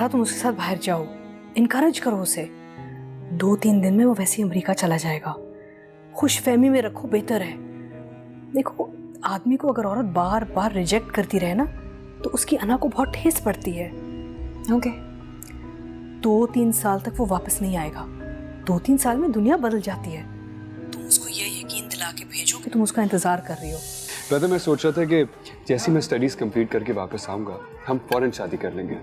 सारा तुम उसके साथ बाहर जाओ, इनकरेज करो उसे। 2-3 दिन में वो वैसे ही अमेरिका चला जाएगा। खुश फहमी में रखो, बेहतर है। देखो, आदमी को अगर औरत बार बार रिजेक्ट करती रहे ना तो उसकी अना को बहुत ठेस पड़ती है। ओके, 2-3 साल तक वो वापस नहीं आएगा। 2-3 साल में दुनिया बदल जाती है। तुम उसको ये यकीन दिला के भेजो कि तुम उसका इंतजार कर रही हो। वैसे मैं सोच रहा था कि जैसे मैं स्टडीज कंप्लीट करके वापस आऊंगा हम फौरन शादी कर लेंगे।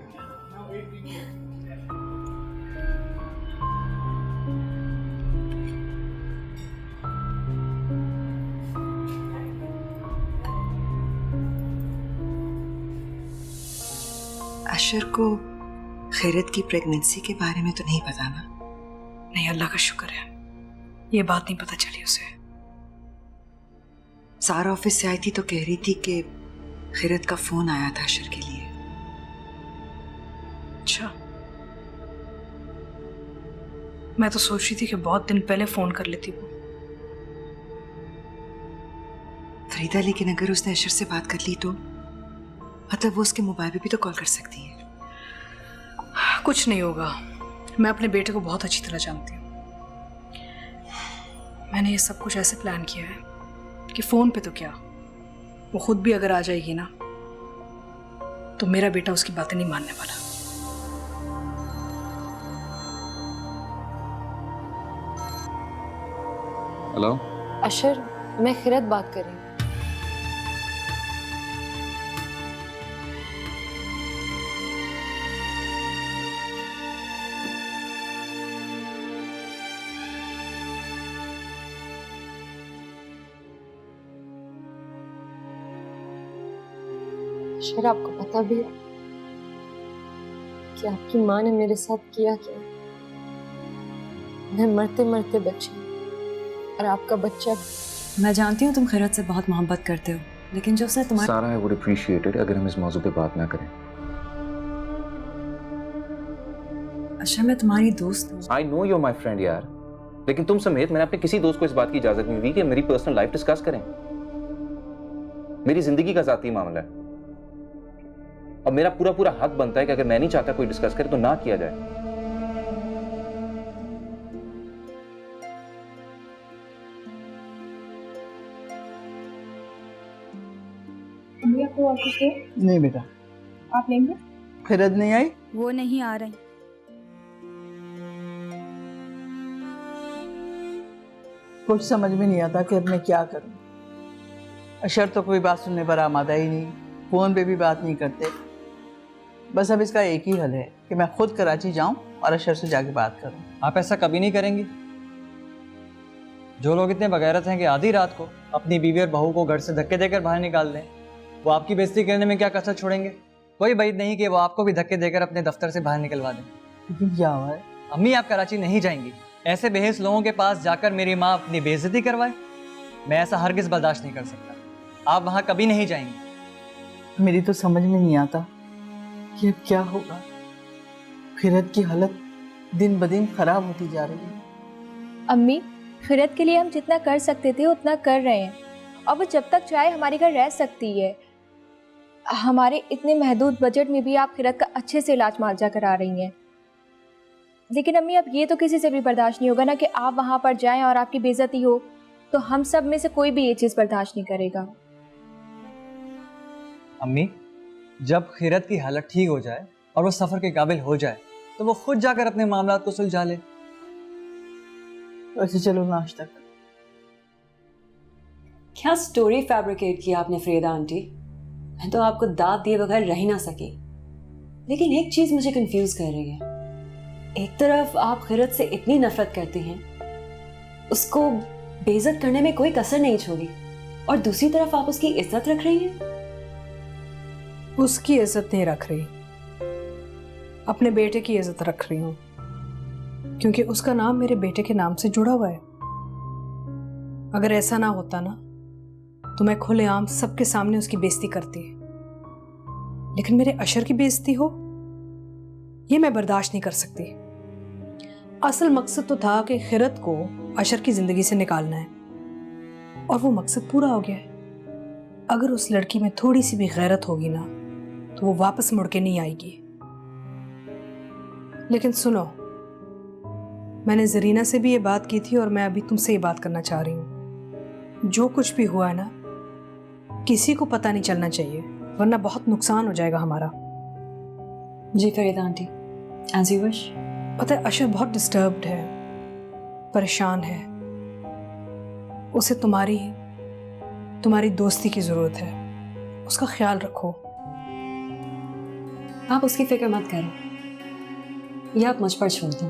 अशर को खैरत की प्रेगनेंसी के बारे में तो नहीं पता ना? नहीं, अल्लाह का शुक्र है ये बात नहीं पता चली उसे। सारा ऑफिस से आई थी तो कह रही थी कि खैरत का फोन आया था अशर के लिए। अच्छा, मैं तो सोच रही थी कि बहुत दिन पहले फोन कर लेती वो। फरीदा, लेकिन अगर उसने अशर से बात कर ली तो मतलब वो उसके मोबाइल पे भी तो कॉल कर सकती है। कुछ नहीं होगा, मैं अपने बेटे को बहुत अच्छी तरह जानती हूँ। मैंने ये सब कुछ ऐसे प्लान किया है कि फोन पे तो क्या, वो खुद भी अगर आ जाएगी ना तो मेरा बेटा उसकी बातें नहीं मानने वाला। हेलो अशर, मैं खैरत बात कर रही हूँ। अशर, आपको पता भी है कि आपकी माँ ने मेरे साथ किया क्या? मैं मरते मरते बची और आपका बच्चा। मैं जानती हूँ तुम खैरत से बहुत मोहब्बत करते हो, लेकिन जो उसने तुम्हारा सारा, I would appreciate it अगर हम इस मौजू पे बात ना करें। अच्छा, मैं तुम्हारी दोस्त हूँ। I know you're my friend यार, लेकिन तुम समेत मैंने अपने किसी दोस्त को इस बात की इजाजत नहीं दी कि मेरी पर्सनल लाइफ डिस्कस करें। मेरी जिंदगी का जाती मामला है। अब मेरा पूरा पूरा हक बनता है कि अगर मैं नहीं चाहता कोई डिस्कस करे तो ना किया जाए। आपको और कुछ है? नहीं बेटा। आप लेंगे? खैरत नहीं आई? वो नहीं आ रही। कुछ समझ में नहीं आता कि अब मैं क्या करूं। अशर तो कोई बात सुनने पर आमादा ही नहीं, फोन पे भी बात नहीं करते। बस अब इसका एक ही हल है कि मैं खुद कराची जाऊं और अशर से जाके बात करूं। आप ऐसा कभी नहीं करेंगी? जो लोग इतने बगैरत हैं कि आधी रात को अपनी बीवी और बहू को घर से धक्के देकर बाहर निकाल दें, वो आपकी बेइज्जती करने में क्या कसर छोड़ेंगे? कोई बात नहीं कि वो आपको भी धक्के देकर अपने दफ्तर से बाहर निकलवा दें। लेकिन क्या हुआ है? अम्मी, आप कराची नहीं जाएंगी। ऐसे बेहिस लोगों के पास जाकर मेरी माँ अपनी बेइज्जती करवाए, मैं ऐसा हरगिज बर्दाश्त नहीं कर सकता। आप वहाँ कभी नहीं जाएंगी। मेरी तो समझ में नहीं आता कि अब क्या होगा। खैरत की हालत दिन ब दिन खराब होती जा रही है। अम्मी, खैरत के लिए हम जितना कर सकते थे उतना कर रहे हैं और वो जब तक चाहे हमारे घर रह सकती है। हमारे इतने महदूद बजट में भी आप खैरत का अच्छे से इलाज मुआवजा करा रही हैं। लेकिन अम्मी, अब ये तो किसी से भी बर्दाश्त नहीं होगा ना कि आप वहाँ पर जाएं और आपकी बेइज्जती हो। तो हम सब में से कोई भी ये चीज़ बर्दाश्त नहीं करेगा। अम्मी, जब खैरत की हालत ठीक हो जाए और वो सफ़र के काबिल हो जाए तो वो खुद जाकर अपने मामलात को सुलझा ले। अच्छा चलो नाश्ता कर। क्या स्टोरी फैब्रिकेट की आपने फरीदा आंटी? मैं तो आपको दाद दिए बगैर रह ही ना सकी। लेकिन एक चीज मुझे कंफ्यूज कर रही है। एक तरफ आप खैरत से इतनी नफरत करती हैं, उसको बेइज्जत करने में कोई कसर नहीं छोड़ी, और दूसरी तरफ आप उसकी इज्जत रख रही हैं। उसकी इज्जत नहीं रख रही, अपने बेटे की इज्जत रख रही हूँ, क्योंकि उसका नाम मेरे बेटे के नाम से जुड़ा हुआ है। अगर ऐसा ना होता ना तो मैं खुलेआम सबके सामने उसकी बेइज्जती करती। लेकिन मेरे अशर की बेइज्जती हो, ये मैं बर्दाश्त नहीं कर सकती। असल मकसद तो था कि खैरत को अशर की जिंदगी से निकालना है, और वो मकसद पूरा हो गया है। अगर उस लड़की में थोड़ी सी भी गैरत होगी ना तो वो वापस मुड़ के नहीं आएगी। लेकिन सुनो, मैंने जरीना से भी ये बात की थी और मैं अभी तुमसे ये बात करना चाह रही हूँ। जो कुछ भी हुआ है ना, किसी को पता नहीं चलना चाहिए, वरना बहुत नुकसान हो जाएगा हमारा। जी Farida aunty, as you wish. पता है अशर बहुत डिस्टर्ब्ड है, परेशान है। उसे तुम्हारी दोस्ती की जरूरत है। उसका ख्याल रखो। आप उसकी फिक्र मत करो, ये आप मुझ पर छोड़ दो।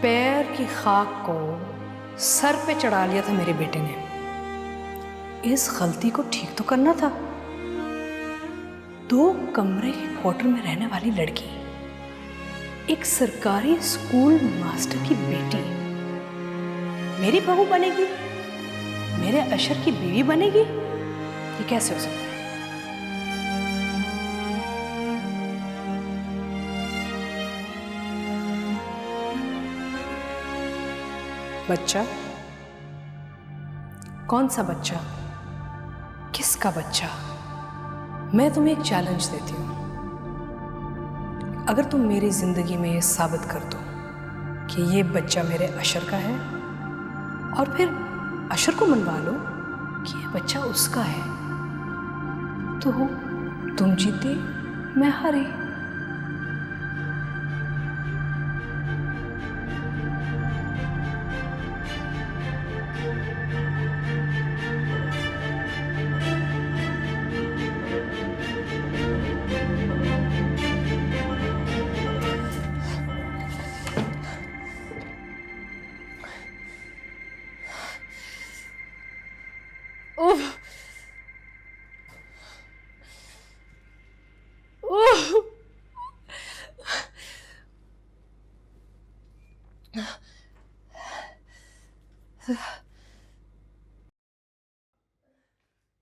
पैर की खाक को सर पे चढ़ा लिया था मेरे बेटे ने। इस गलती को ठीक तो करना था। 2 कमरे के क्वार्टर में रहने वाली लड़की, एक सरकारी स्कूल मास्टर की बेटी मेरी बहू बनेगी, मेरे अशर की बीवी बनेगी? ये कैसे हो सकता है? बच्चा? कौन सा बच्चा? किसका बच्चा? मैं तुम्हें एक चैलेंज देती हूं। अगर तुम मेरी जिंदगी में ये साबित कर दो कि ये बच्चा मेरे अशर का है, और फिर अशर को मनवा लो कि ये बच्चा उसका है, तो तुम जीते, मैं हारी।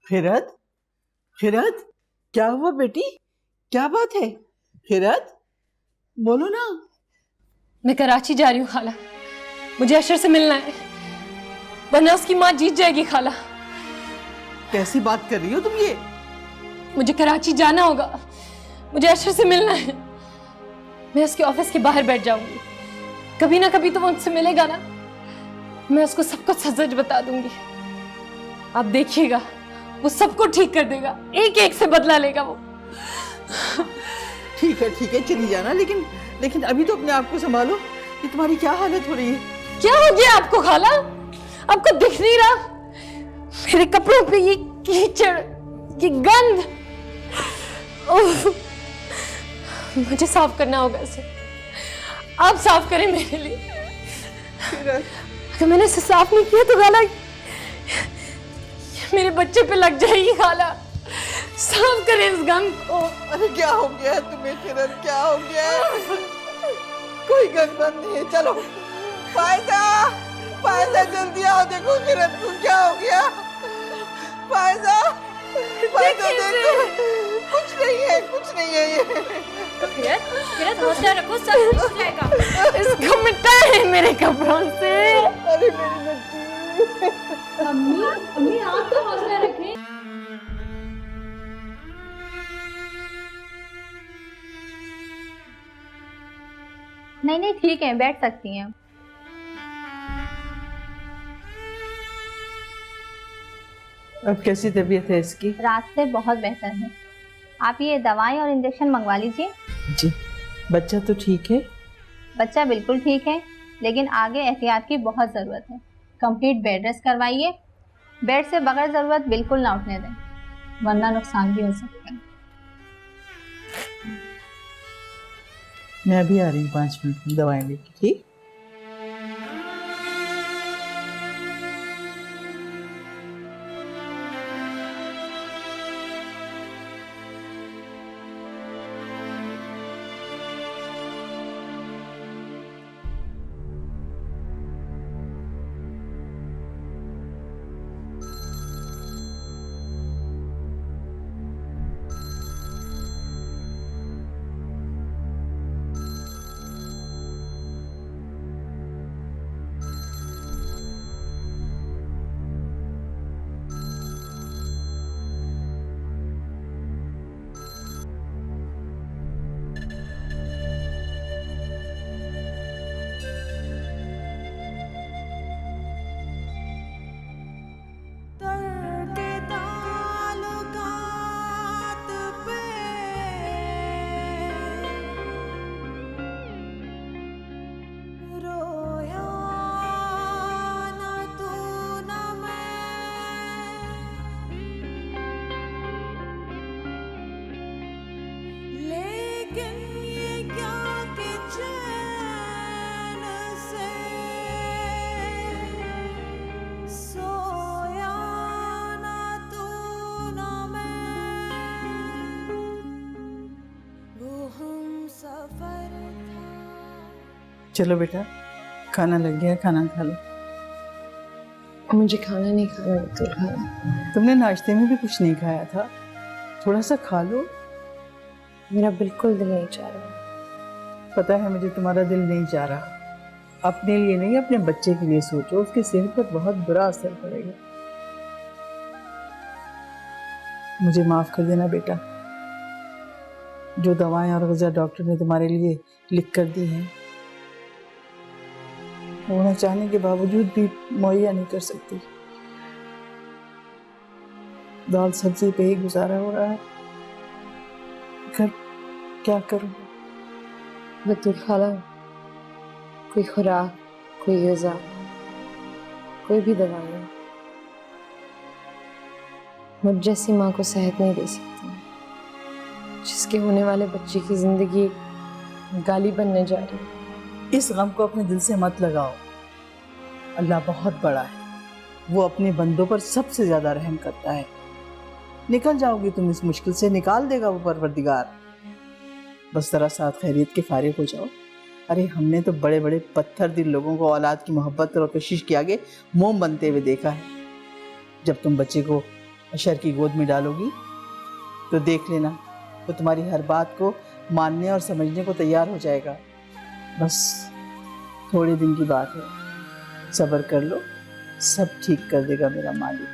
खिरत, खिरत, क्या हुआ बेटी? क्या बात है? खिरत, बोलो ना। मैं कराची जा रही हूँ खाला, मुझे अशर से मिलना है, वरना उसकी माँ जीत जाएगी खाला। कैसी बात कर रही हो तुम ये? मुझे कराची जाना होगा, मुझे अशर से मिलना है। मैं उसके ऑफिस के बाहर बैठ जाऊंगी, कभी ना कभी तो वो मुझसे मिलेगा ना। मैं उसको सब कुछ सच बता दूंगी, आप देखिएगा वो सबको ठीक कर देगा, एक एक से बदला लेगा वो। ठीक है चली जाना, लेकिन अभी तो अपने आप को संभालो। ये तुम्हारी क्या हालत हो रही है? क्या हो गया आपको खाला? आपको दिख नहीं रहा? मेरे कपड़ों पे ये कीचड़, ये गंध, मुझे साफ करना होगा इसे। आप साफ करें मेरे लिए। अगर मैंने इसे साफ नहीं किया तो खाला मेरे बच्चे पे लग जाएगी। खाला साफ करें इस गंध को। अरे क्या हो गया है तुम्हें किरण? क्या हो गया है? कोई गंद बंद नहीं है। चलो फायदा, फायदा जल्दी आओ, देखो किरण को क्या हो गया। फायदा, फायदा देखो, कुछ नहीं है ये। किरण हौसला रखो, सब ठीक हो जाएगा। इसको मिटा है मेरे कपड़ों से। अरे मेरी बच्ची। अम्मी आप तो हौसला रखें। नहीं ठीक है, बैठ सकती हैं। अब कैसी तबीयत है इसकी? रात से बहुत बेहतर है। आप ये दवाई और इंजेक्शन मंगवा लीजिए। जी। बच्चा तो ठीक है? बच्चा बिल्कुल ठीक है, लेकिन आगे एहतियात की बहुत ज़रूरत है। कंप्लीट बेड रेस्ट करवाइए। बेड से बगैर ज़रूरत बिल्कुल ना उठने दें, वरना नुकसान भी हो सकता है। मैं अभी आ रही हूँ 5 मिनट में दवाएं लेके, ठीक? चलो बेटा, खाना लग गया, खाना खा लो। मुझे खाना नहीं खाना, बतूल खाना। तुमने नाश्ते में भी कुछ नहीं खाया था, थोड़ा सा खा लो। मेरा बिल्कुल दिल नहीं चाह रहा। पता है मुझे तुम्हारा दिल नहीं चाह रहा। अपने लिए नहीं, अपने बच्चे के लिए सोचो, उसकी सेहत पर बहुत बुरा असर पड़ेगा। मुझे माफ कर देना बेटा, जो दवाएं और ग़िज़ा डॉक्टर ने तुम्हारे लिए लिख कर दी हैं, होना चाहने के बावजूद भी मुहैया नहीं कर सकती। दाल सब्जी पे ही गुजारा हो रहा है, घर क्या करूं? बतूल खाला, कोई खुराक, कोई ग़िज़ा, कोई भी दवाइयाँ मुझ जैसी माँ को सेहत नहीं दे सकती, जिसके होने वाले बच्चे की जिंदगी गाली बनने जा रही है। इस गम को अपने दिल से मत लगाओ। अल्लाह बहुत बड़ा है, वो अपने बंदों पर सबसे ज्यादा रहम करता है। निकल जाओगी तुम इस मुश्किल से, निकाल देगा वो परवरदिगार। बस जरा साथ खैरियत के फारिग हो जाओ। अरे हमने तो बड़े बड़े पत्थर दिल लोगों को औलाद की मोहब्बत और कशिश के आगे मोम बनते हुए देखा है। जब तुम बच्चे को अशर की गोद में डालोगी तो देख लेना, वो तुम्हारी हर बात को मानने और समझने को तैयार हो जाएगा। बस थोड़े दिन की बात है, सब्र कर लो, सब ठीक कर देगा मेरा मालिक।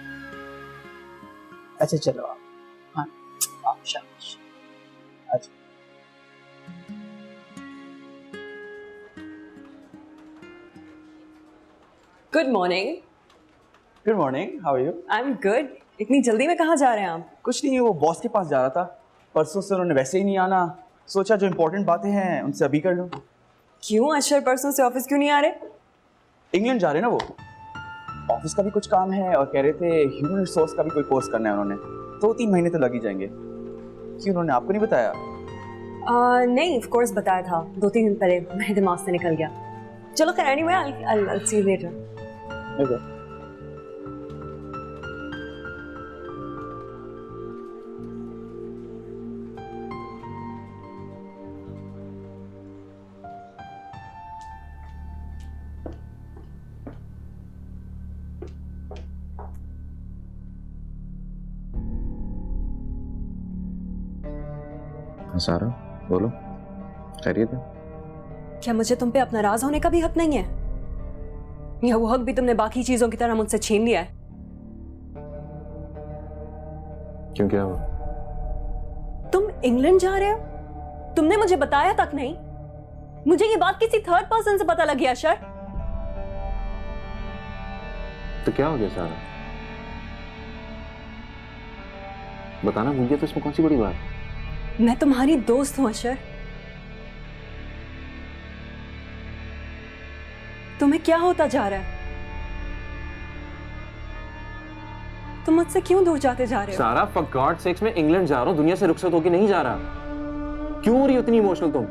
अच्छा चलो आप, हाँ आप शाबाश। अच्छा good morning. Good morning, how are you? I am good. इतनी जल्दी में कहाँ जा रहे हैं आप? कुछ नहीं, वो बॉस के पास जा रहा था। परसों से उन्होंने वैसे ही नहीं आना, सोचा जो इम्पोर्टेंट बातें हैं उनसे अभी कर लूँ। क्यों अशर परसों से ऑफिस क्यों नहीं आ रहे? इंग्लैंड जा रहे हैं ना वो, ऑफिस का भी कुछ काम है और कह रहे थे ह्यूमन रिसोर्स का भी कोई कोर्स करना है उन्होंने, 2-3 महीने तो लग ही जाएंगे। क्यों, उन्होंने आपको नहीं बताया? नहीं, ऑफ कोर्स बताया था, 2-3 दिन पहले, मेरे दिमाग से निकल गया। चलो खैर, anyway I'll see you later. Okay. सारा बोलो, खैरियत है? क्या मुझे तुम पे अपना राज होने का भी हक नहीं है? या वो हक भी तुमने बाकी चीजों की तरह मुझसे छीन लिया है? क्यों, क्या हुआ? तुम इंग्लैंड जा रहे हो? तुमने मुझे बताया तक नहीं। मुझे ये बात किसी थर्ड पर्सन से पता लगी अशर। तो क्या हो गया सारा? बताना भूल गया तो इसमें कौन सी बड़ी बात? मैं तुम्हारी दोस्त हूं अशर। तुम्हें क्या होता जा रहा है? तुम मुझसे क्यों दूर जाते जा रहे हो? सारा, फॉर गॉड सेक्स, मैं इंग्लैंड जा रहा हूँ, दुनिया से रुखसत होके नहीं जा रहा। क्यों हो रही हो इतनी इमोशनल तुम?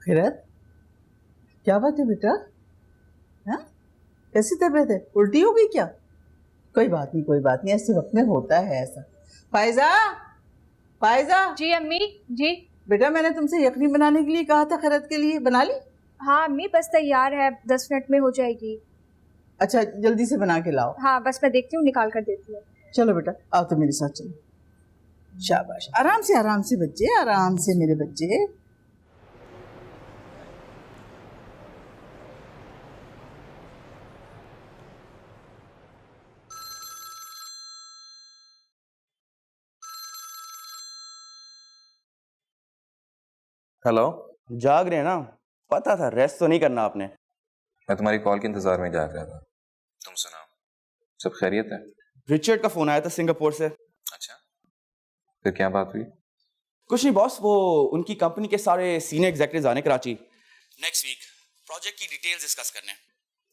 खैरत, क्या बात है बेटा? हाँ, कैसी तबीयत है? उल्टी हो गई क्या? कोई बात नहीं, कोई बात नहीं, ऐसे वक्त में होता है ऐसा। फायजा, फायजा। जी अम्मी जी। बेटा मैंने तुमसे यखनी बनाने के लिए कहा था, खैरत के लिए बना ली? हाँ अम्मी बस तैयार है, 10 मिनट में हो जाएगी। अच्छा जल्दी से बना के लाओ। हाँ बस मैं देखती हूँ, निकाल कर देती हूँ। चलो बेटा आओ तो मेरे साथ चलो। शाबाश, आराम से बच्चे, आराम से मेरे बच्चे। हेलो, जाग रहे हैं ना? पता था, रेस्ट तो नहीं करना आपने। मैं तुम्हारी कॉल के इंतजार में जाग रहा था। तुम सुनाओ, सब खैरियत है? रिचर्ड का फोन आया था सिंगापुर से। अच्छा, फिर क्या बात हुई? कुछ नहीं बॉस, वो उनकी कंपनी के सारे सीनियर एग्जीक्यूटिव्स आने कराची नेक्स्ट वीक प्रोजेक्ट की डिटेल्स डिस्कस करने।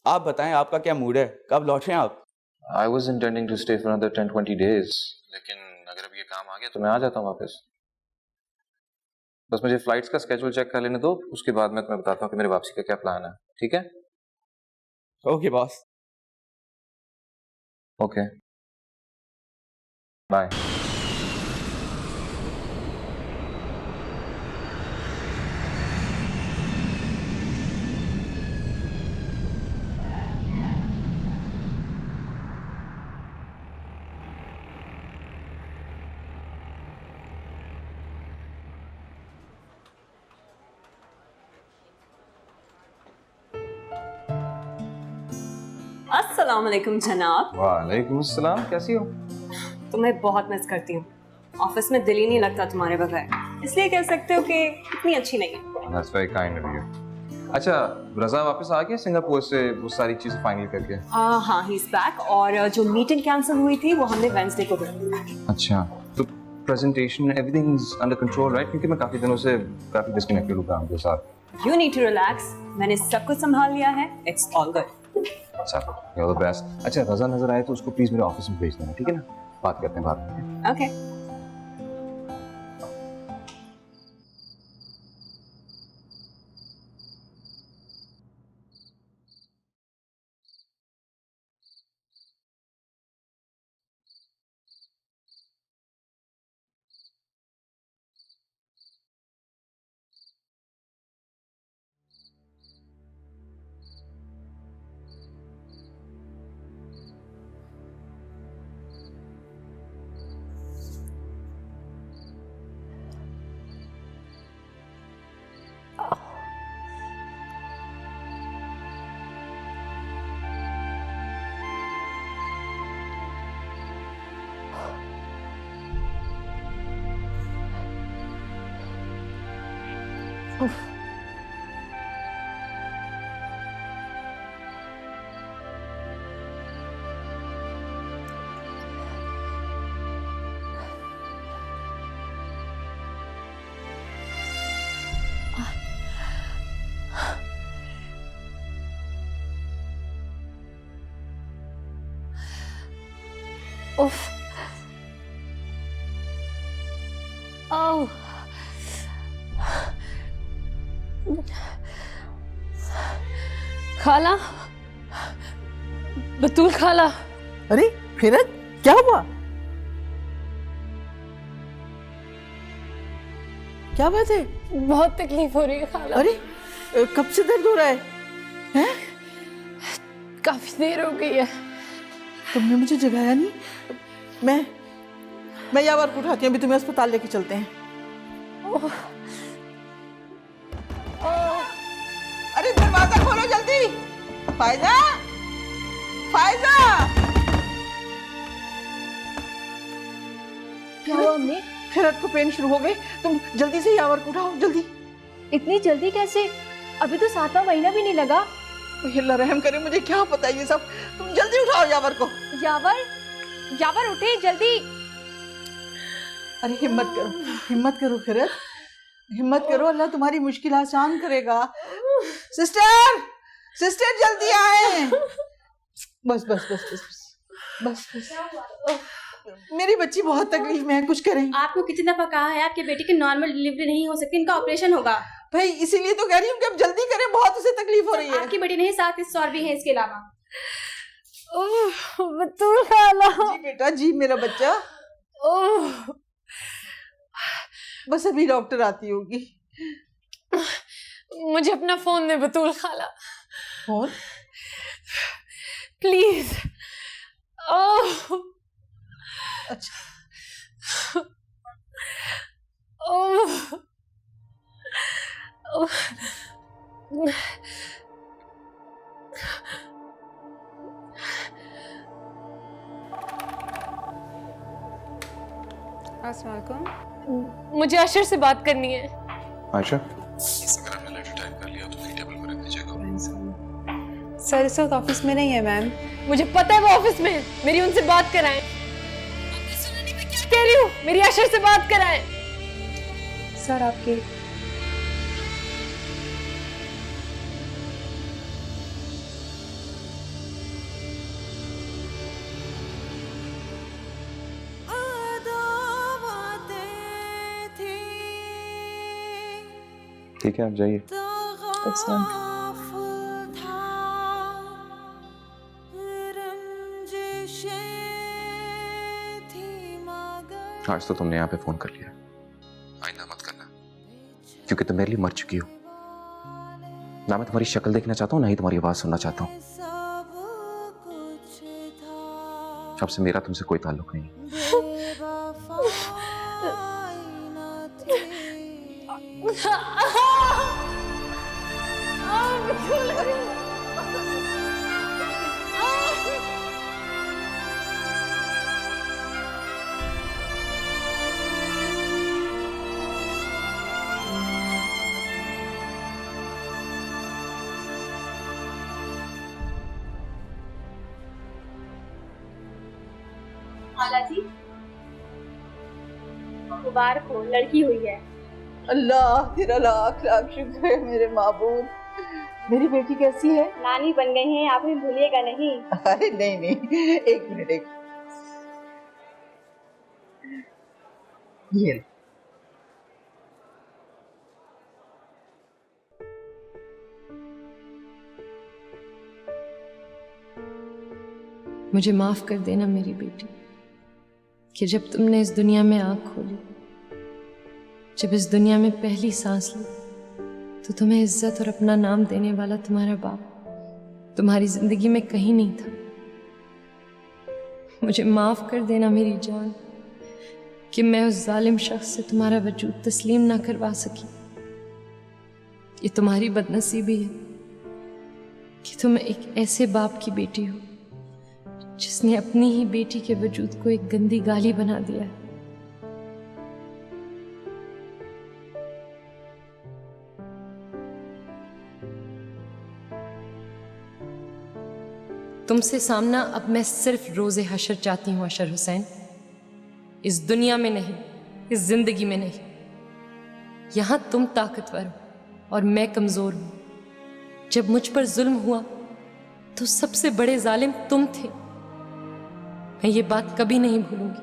आप बताएं आपका क्या मूड है, कब लौट रहे हैं आप? I was intending to stay for another 10-20 days, लेकिन अगर अब ये काम आ गया तो मैं आ जाता हूँ वापस। बस मुझे फ्लाइट्स का स्केड्यूल चेक कर लेने दो, उसके बाद मैं तुम्हें बताता हूँ कि मेरी वापसी का क्या प्लान है। ठीक है? Okay boss. Okay, bye. अस्सलाम वालेकुम जनाब। वालेकुम अस्सलाम, कैसी हो? तुम्हें बहुत मिस करती हूँ। ऑफिस में दिल ही नहीं लगता तुम्हारे बगैर, इसलिए कह सकते हो कि इतनी अच्छी नहीं है। That's very kind of you. अच्छा, रजा वापस आ गया सिंगापुर से वो सारी चीजें फाइनल करके? हाँ, ही इज बैक, और जो मीटिंग कैंसिल हुई थी वो हमने वेडनेसडे को कर। अच्छा, तो presentation everything is under control right? क्योंकि मैं काफी दिनों से काफी डिस्कनेक्टेड हूँ काम के साथ। यू नीड टू रिलैक्स, मैंने सब कुछ संभाल लिया है, इट्स ऑल गुड। अच्छा, you're the best. अच्छा, रजा नजर आए तो उसको प्लीज मेरे ऑफिस में भेज देना, ठीक है ना? बात करते हैं बाद में। ओके। उफ, आओ, खाला, बतूल खाला। अरे खैरत, क्या हुआ? क्या बात है? बहुत तकलीफ हो रही है खाला। अरे कब से दर्द हो रहा है? हैं? काफी देर हो गई है। तुमने मुझे जगाया नहीं? मैं यावर को उठाती हूँ, अभी तुम्हें अस्पताल लेके चलते हैं। अरे दरवाजा खोलो जल्दी। फायजा, फायजा। क्या हुआ अम्मी? खैरत को पेन शुरू हो गए, तुम जल्दी से यावर को उठाओ, जल्दी। इतनी जल्दी कैसे? अभी तो 7वां महीना भी नहीं लगा। अल्लाह रहम करे, मुझे क्या पता ये सब। तुम जल्दी उठाओ यावर को। यावर, यावर उठे जल्दी। अरे हिम्मत करो, हिम्मत करो खैरत, हिम्मत करो, अल्लाह तुम्हारी मुश्किल आसान करेगा। सिस्टर, सिस्टर जल्दी आए। बस बस बस बस बस बस। मेरी बच्ची बहुत तकलीफ में है, कुछ करें। आपको कितनी दफा कहा है आपके बेटे की नॉर्मल डिलीवरी नहीं हो सकती, इनका ऑपरेशन होगा। भाई इसीलिए तो कह रही हूँ कि अब जल्दी करें, बहुत उसे तकलीफ हो रही है। आपकी बेटी नहीं, 7 और भी है इसके अलावा। बतूल खाला। जी बेटा जी, मेरा बच्चा। बस अभी डॉक्टर आती होगी। मुझे अपना फोन दे बतूल खाला। फोन? प्लीज। ओह अच्छा ओह ओह। मुझे अशर से बात करनी है। आयशा, सर इस वक्त ऑफिस में नहीं है मैम। मुझे पता है वो ऑफिस में है, मेरी उनसे बात कराएं। कह रही हूँ मेरी अशर से बात कराएं। सर आपके ठीक है, आप जाइए। आज तो तुमने यहाँ पे फोन कर लिया, आइंदा मत करना, क्योंकि तुम मेरे लिए मर चुकी हो। ना मैं तुम्हारी शक्ल देखना चाहता हूँ, ना ही तुम्हारी आवाज सुनना चाहता हूँ। अब से मेरा तुमसे कोई ताल्लुक नहीं। खाला जी, मुबारक हो, लड़की हुई है। अल्लाह तेरा लाख लाख शुक्र है मेरे महबूब। मेरी बेटी कैसी है? नानी बन गई हैं, आप हमें भूलिएगा नहीं। अरे नहीं नहीं, एक मिनट एक ये मुझे माफ कर देना मेरी बेटी कि जब तुमने इस दुनिया में आंख खोली, जब इस दुनिया में पहली सांस ली, तो तुम्हें इज्जत और अपना नाम देने वाला तुम्हारा बाप तुम्हारी जिंदगी में कहीं नहीं था। मुझे माफ कर देना मेरी जान कि मैं उस जालिम शख्स से तुम्हारा वजूद तस्लीम ना करवा सकी। ये तुम्हारी बदनसीबी है कि तुम एक ऐसे बाप की बेटी हो जिसने अपनी ही बेटी के वजूद को एक गंदी गाली बना दिया है। तुमसे सामना अब मैं सिर्फ रोज़े हशर चाहती हूँ अशर हुसैन, इस दुनिया में नहीं, इस जिंदगी में नहीं। यहां तुम ताकतवर हो और मैं कमजोर हूं। जब मुझ पर जुल्म हुआ तो सबसे बड़े जालिम तुम थे। मैं ये बात कभी नहीं भूलूंगी,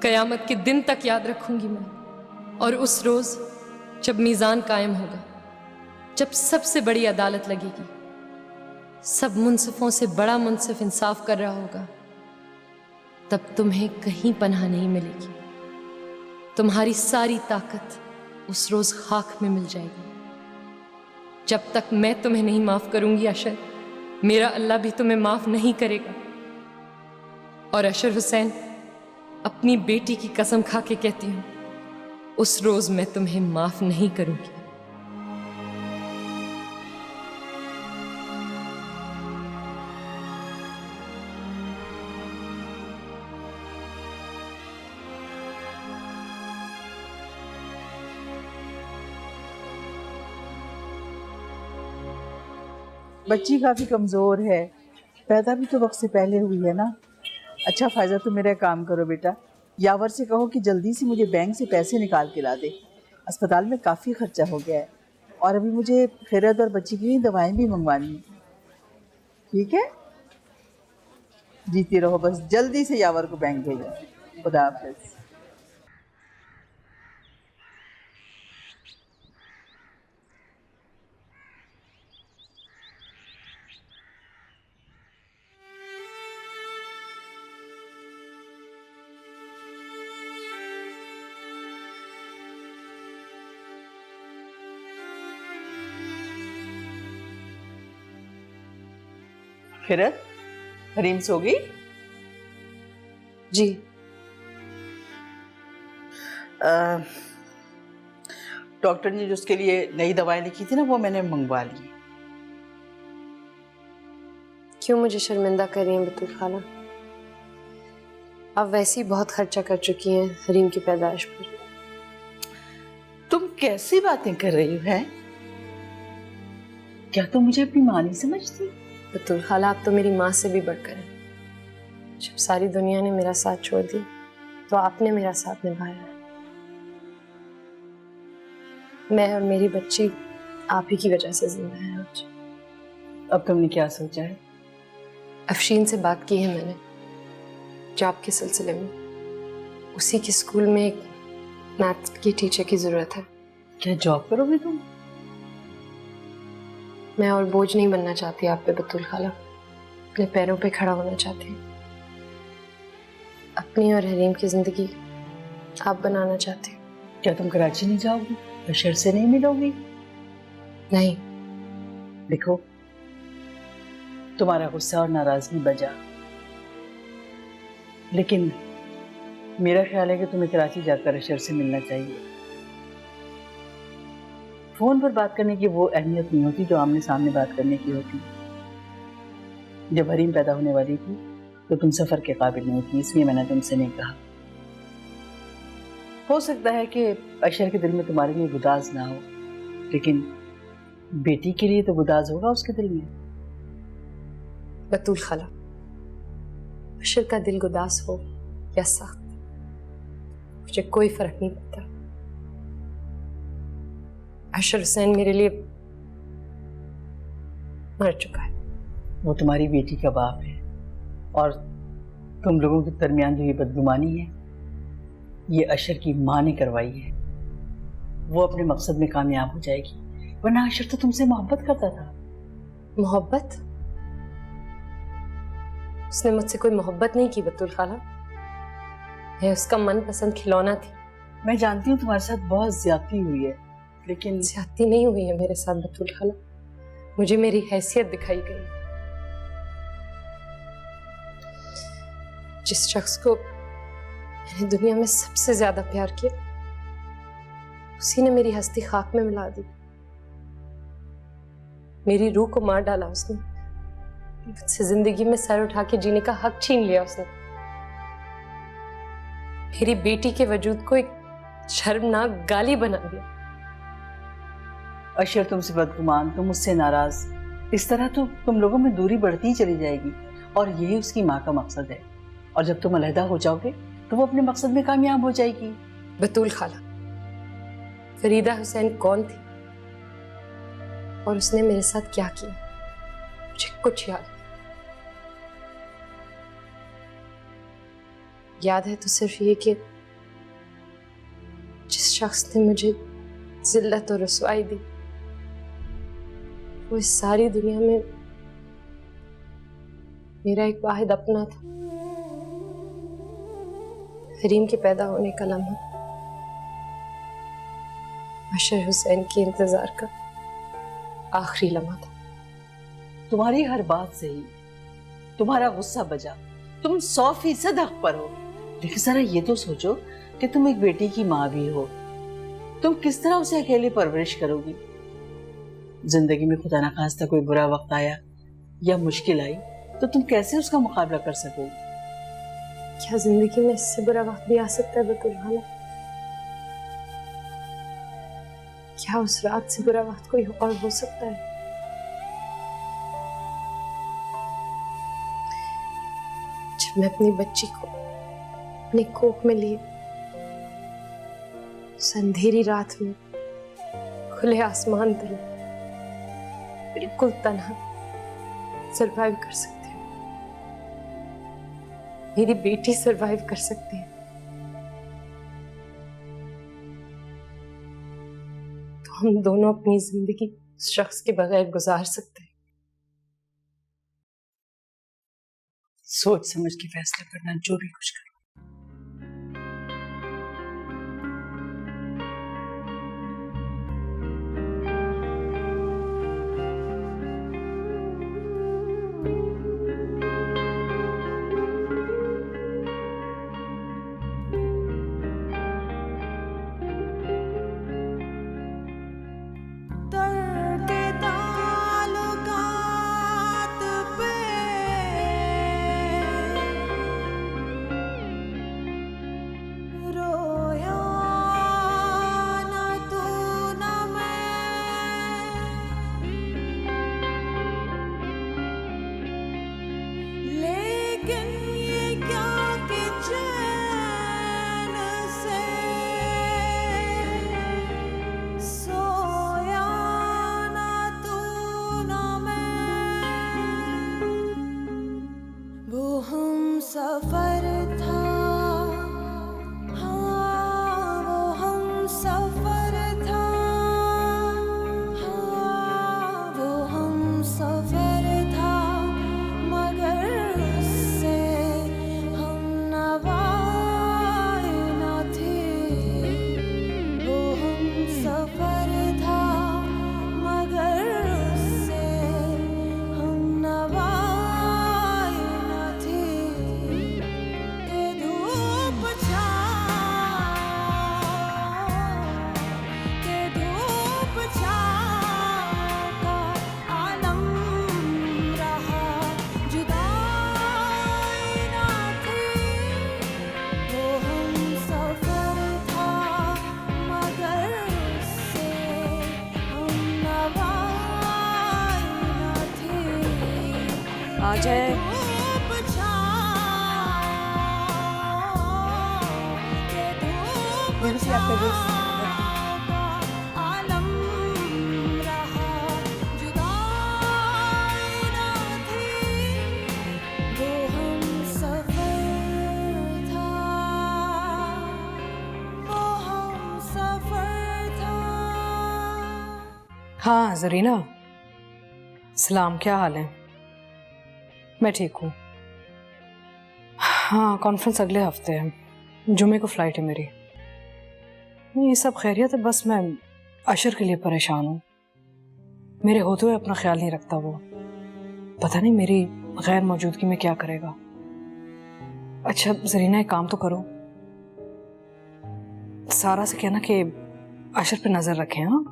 कयामत के दिन तक याद रखूंगी मैं। और उस रोज जब मीज़ान कायम होगा, जब सबसे बड़ी अदालत लगेगी, सब मुंसिफों से बड़ा मुंसिफ इंसाफ कर रहा होगा, तब तुम्हें कहीं पनाह नहीं मिलेगी। तुम्हारी सारी ताकत उस रोज खाक में मिल जाएगी। जब तक मैं तुम्हें नहीं माफ करूंगी अशर, मेरा अल्लाह भी तुम्हें माफ नहीं करेगा। और अशर हुसैन, अपनी बेटी की कसम खा के कहती हूं, उस रोज मैं तुम्हें माफ नहीं करूंगी। बच्ची काफ़ी कमज़ोर है, पैदा भी तो वक्त से पहले हुई है ना। अच्छा फ़ायदा, तुम मेरा काम करो बेटा, यावर से कहो कि जल्दी से मुझे बैंक से पैसे निकाल के ला दे। अस्पताल में काफ़ी खर्चा हो गया है और अभी मुझे खैरत और बच्ची की दवाएं भी मंगवानी है। ठीक है, जीती रहो, बस जल्दी से यावर को बैंक भेजो। खुदा हाफिज़। खिरत, हरीम सो गई? जी। डॉक्टर ने जो उसके लिए नई दवाएं लिखी थी ना, वो मैंने मंगवा ली। क्यों मुझे शर्मिंदा कर रही हैं बतूल खाला? आप वैसे ही बहुत खर्चा कर चुकी हैं हरीम की पैदाइश पर। तुम कैसी बातें कर रही हो हैं? क्या तुम मुझे अपनी माँ नहीं समझती? बतूल खाला, आप तो मेरी माँ से भी बढ़कर हैं। जब सारी दुनिया ने मेरा साथ छोड़ दिया तो आपने मेरा साथ निभाया है। मैं और मेरी बच्ची आप ही की वजह से जिंदा है आज। अब तुमने क्या सोचा है? अफशीन से बात की है मैंने, जॉब के सिलसिले में। उसी के स्कूल में एक मैथ की टीचर की जरूरत है। क्या जॉब करोगे तुम? मैं और बोझ नहीं बनना चाहती आप पे बतूल खाला, अपने पैरों पे खड़ा होना चाहती हूँ। अपनी और हरीम की जिंदगी आप बनाना चाहती हूँ। क्या तुम कराची नहीं जाओगी? अशर से नहीं मिलोगी? नहीं। देखो, तुम्हारा गुस्सा और नाराजगी बजा, लेकिन मेरा ख्याल है कि तुम्हें कराची जाकर अशर से मिलना चाहिए। फोन पर बात करने की वो अहमियत नहीं होती जो आमने सामने बात करने की होती। जब हरीम पैदा होने वाली थी तो तुम सफर के काबिल नहीं थी, इसलिए मैंने तुमसे नहीं कहा। हो सकता है कि अशर के दिल में तुम्हारे लिए गुदाज ना हो, लेकिन बेटी के लिए तो गुदाज होगा उसके दिल में। बतूल खाला, अशर का दिल गुदास हो या सख्त, मुझे कोई फर्क नहीं पड़ता। अशर हुसैन मेरे लिए मर चुका है। वो तुम्हारी बेटी का बाप है, और तुम लोगों के दरमियान जो ये बदगुमानी है, ये अशर की माँ ने करवाई है। वो अपने मकसद में कामयाब हो जाएगी, वरना अशर तो तुमसे मोहब्बत करता था। मोहब्बत? उसने मुझसे कोई मोहब्बत नहीं की बतूल खाला। मैं उसका मनपसंद खिलौना थी। मैं जानती हूँ तुम्हारे साथ बहुत ज्यादती हुई है, लेकिन ज्यादती नहीं हुई है मेरे साथ बतूल खाला। मुझे मेरी हैसियत दिखाई गई। जिस शख्स को मैंने दुनिया में सबसे ज्यादा प्यार किया, उसी ने मेरी हस्ती खाक में मिला दी। मेरी रूह को मार डाला उसने। मुझसे जिंदगी में सर उठा के जीने का हक छीन लिया उसने। मेरी बेटी के वजूद को एक शर्मनाक गाली बना दिया। अशर तुमसे बदगुमान, तुम मुझसे नाराज, इस तरह तो तुम लोगों में दूरी बढ़ती ही चली जाएगी, और यही उसकी माँ का मकसद है। और जब तुम अलहदा हो जाओगे तो वो अपने मकसद में कामयाब हो जाएगी। बतूल खाला, फरीदा हुसैन कौन थी और उसने मेरे साथ क्या किया, मुझे कुछ याद है तो सिर्फ ये कि जिस शख्स ने मुझे जिल्लत और रुसवाई दी, वो इस सारी दुनिया में मेरा एक वाहिद अपना था। हरीम के पैदा होने का लम्हा अशर हुसैन के इंतजार का आखिरी लम्हा था। तुम्हारी हर बात सही, तुम्हारा गुस्सा बजा, तुम 100% हक पर हो, लेकिन जरा ये तो सोचो कि तुम एक बेटी की माँ भी हो। तुम किस तरह उसे अकेले परवरिश करोगी? जिंदगी में खुदा ना खास्ता कोई बुरा वक्त आया या मुश्किल आई तो तुम कैसे उसका मुकाबला कर सकोगी? क्या जिंदगी में इससे बुरा वक्त भी आ सकता है बतूल खाला? क्या उस रात से बुरा वक्त कोई और हो सकता है? जब मैं अपनी बच्ची को अपनी कोख में लिए उस अंधेरी रात में खुले आसमान तले बिल्कुल तन्हा सरवाइव कर सकती हूँ, मेरी बेटी सरवाइव कर सकती है, तो हम दोनों अपनी जिंदगी उस शख्स के बगैर गुजार सकते हैं। सोच समझ के फैसला करना, जो भी कुछ करो। अजय आपका दोस्त हाँ जरीना, सलाम, क्या हाल है? मैं ठीक हूँ। हाँ, कॉन्फ्रेंस अगले हफ्ते है, जुमे को फ्लाइट है मेरी। ये सब खैरियत है, बस मैं अशर के लिए परेशान हूँ। मेरे होते हुए अपना ख्याल नहीं रखता वो, पता नहीं मेरी गैर मौजूदगी में क्या करेगा। अच्छा जरीना, एक काम तो करो, सारा से कहना कि अशर पे नजर रखें, हाँ,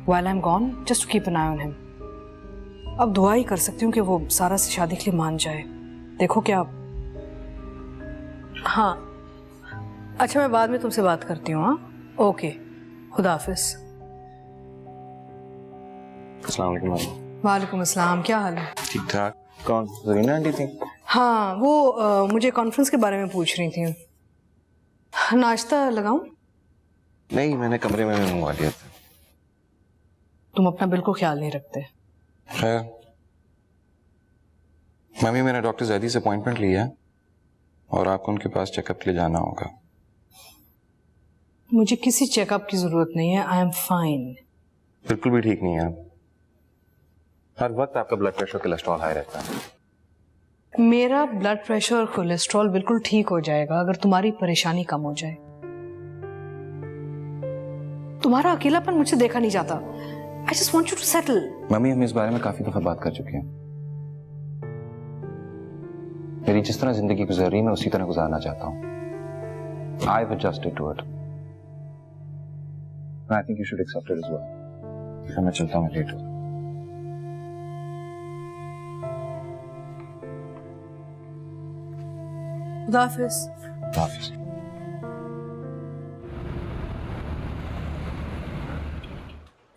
while I'm gone, just to keep an eye on him। अब दुआ ही कर सकती हूँ कि वो सारा से शादी के लिए मान जाए। देखो क्या। हाँ अच्छा, मैं बाद में तुमसे बात करती हूँ। हाँ ओके, खुदा हाफिज। अस्सलाम वालेकुम। वालेकुम अस्सलाम, क्या हाल है? ठीक ठाक। कौन, जरीना आंटी थी? हाँ वो मुझे कॉन्फ्रेंस के बारे में पूछ रही थी। नाश्ता लगाऊं? नहीं, मैंने कमरे में मंगवा दिया था। तुम अपना बिल्कुल ख्याल नहीं रखते। खैर, मम्मी मैंने डॉक्टर जैदी से अपॉइंटमेंट लिया है और आपको उनके पास चेकअप के लिए जाना होगा। मुझे किसी चेकअप की जरूरत नहीं है, आई एम फाइन। बिल्कुल भी ठीक नहीं है। हर वक्त आपका ब्लड प्रेशर, कोलेस्ट्रॉल हाई रहता है। मेरा ब्लड प्रेशर और कोलेस्ट्रॉल बिल्कुल ठीक हो जाएगा अगर तुम्हारी परेशानी कम हो जाए। तुम्हारा अकेलापन मुझसे देखा नहीं जाता। I just want you to settle। Mummy, हम इस बारे में काफी दफा बात कर चुके हैं। मेरी जिस तरह जिंदगी गुजर रही, मैं उसी तरह गुजारना चाहता हूँ। I've adjusted to it। I think you should accept it as well। फिर मैं चलता हूँ, लेट हो। खुदा हाफिज। खुदा हाफिज।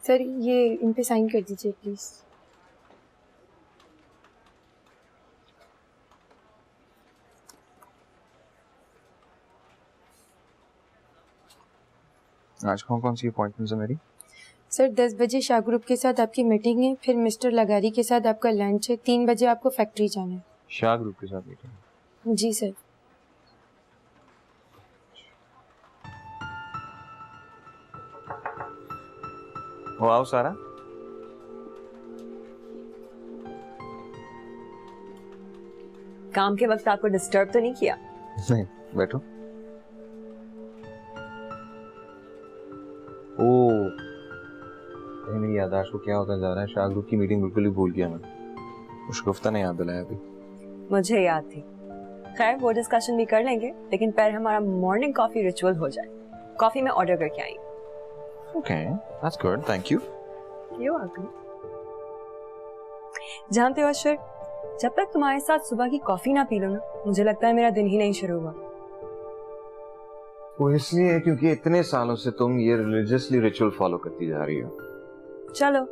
सर ये इन पे साइन कर दीजिए प्लीज। आज कौन सी अपॉइंटमेंट है मेरी? सर 10 बजे शाह ग्रुप के साथ आपकी मीटिंग है, फिर मिस्टर लगारी के साथ आपका लंच है, 3 बजे आपको फैक्ट्री जाना है। शाह ग्रुप के साथ मीटिंग? जी सर। वो आओ सारा। काम के वक्त आपको डिस्टर्ब तो नहीं किया? नहीं, बैठो। ओ, मेरी याददाश्त को क्या होता जा रहा है। शाह ग्रुप की मीटिंग बिल्कुल ही भूल गया मैं। मुशकुफ्ता ने याद दिलाया अभी। मुझे याद थी। खैर वो डिस्कशन भी कर लेंगे, लेकिन पहले हमारा मॉर्निंग कॉफी रिचुअल हो जाए। कॉफी मैं ऑर्डर करके आई। Okay, that's good, thank you। You're welcome। जानते हो अशर, जब तक तुम्हारे साथ सुबह की कॉफी ना पी लो ना, मुझे लगता है मेरा दिन ही नहीं शुरू हुआ। वो इसलिए क्योंकि इतने सालों से तुम ये रिलीजियसली रिचुअल फॉलो करती जा रही हो। चलो,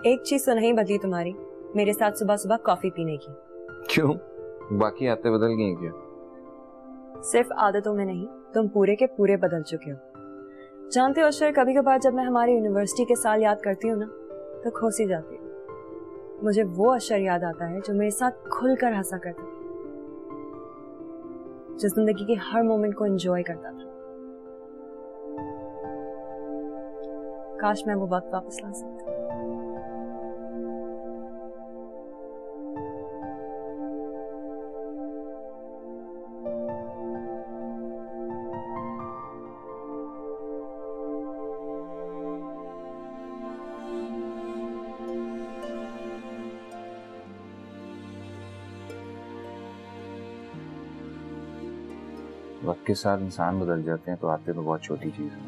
एक चीज तो नहीं बदली तुम्हारी, मेरे साथ सुबह सुबह कॉफी पीने की। क्यों? बाकी आदतें बदल गई क्या? सिर्फ आदतों में नहीं, तुम पूरे के पूरे बदल चुके हो। जानते हो अशर, कभी कभार जब मैं हमारी यूनिवर्सिटी के साल याद करती हूँ ना, तो खो सी जाती हूँ। मुझे वो अशर याद आता है जो मेरे साथ खुलकर हंसा करता था, जो जिंदगी के हर मोमेंट को एंजॉय करता था। काश मैं वो वक्त वापस ला सकती। वक्त के साथ इंसान बदल जाते हैं तो आते तो बहुत छोटी चीज है।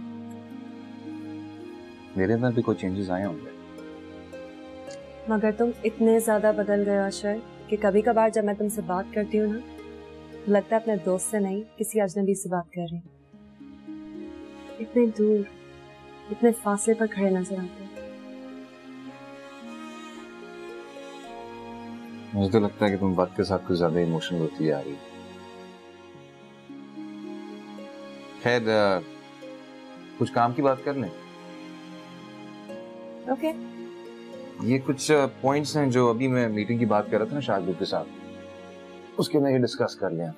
मेरे अंदर भी कोई चेंजेस आए होंगे, मगर तुम इतने ज्यादा बदल गए अशर कि कभी कभार जब मैं तुमसे बात करती हूँ ना, लगता है अपने दोस्त से नहीं किसी अजनबी से बात कर रही हूँ। इतने दूर, इतने फासले पर खड़े नजर आते हैं। मुझे तो लगता है कि तुम वक्त के साथ कुछ ज्यादा इमोशनल होती जा रही हो। खैर कुछ काम की बात कर लें। ओके। ये कुछ पॉइंट्स हैं जो अभी मैं मीटिंग की बात कर रहा था ना शाहरुख के साथ, उसके अंदर ये डिस्कस कर लिया।